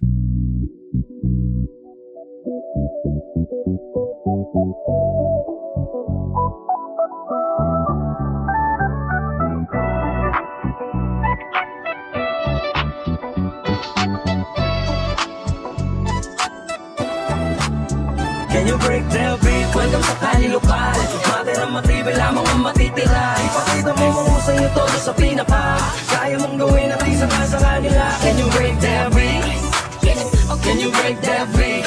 Can you break the beat? Welcome sa Kali Lokal. Mater ang matibay lamang ang matitira. Ipakita mo mahusay yung todo sa pinaka. Kaya mong gawin at isa ka sa kanila. Can you break the beat? Can you break the beat?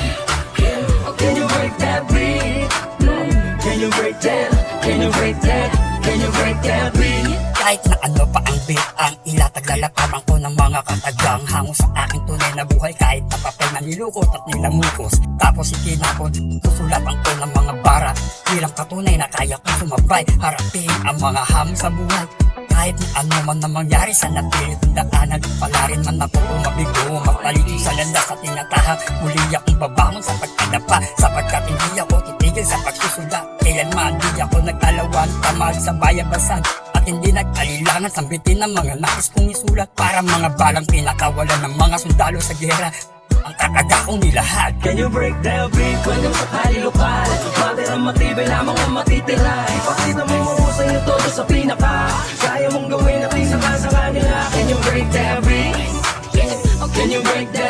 Can you break that beat? Can you break that? Can you break that? Can you break that beat? Kahit na ano pa ang beat ang ilatag, lalaparan ko ng mga katagang hango sa aking tunay na buhay. Kahit na papel na nilukot at nilamukos, tapos ikinakot, susulatan ko ng mga bara bilang katunay na kaya kong sumabay, harapin ang mga hamon sa buhay. Kahit na ano man na mangyari sa napilit ng daanan, palarin man ako mabigo, mapalito sa landas at tinatahak. Muli akong babangon sa pagkadapa, sapagkat hindi ako titigil sa pagsusula. Kailanman di ako nagkalawan, tamad sa bayabasan, at hindi nagkalilangan sambitin ng mga nais kong isulat. Para mga balang pinakawalan ng mga sundalo sa gera, ang kakaga kong nilahad. Can you break the beat? Welcome sa Kali Lokal. Mater ang matibay lamang ang matitira. Ipakita mo mahusay yung todo sa pinaka. Kaya mong gawin at isa ka sa kanila. Can you break the beat? Can you break the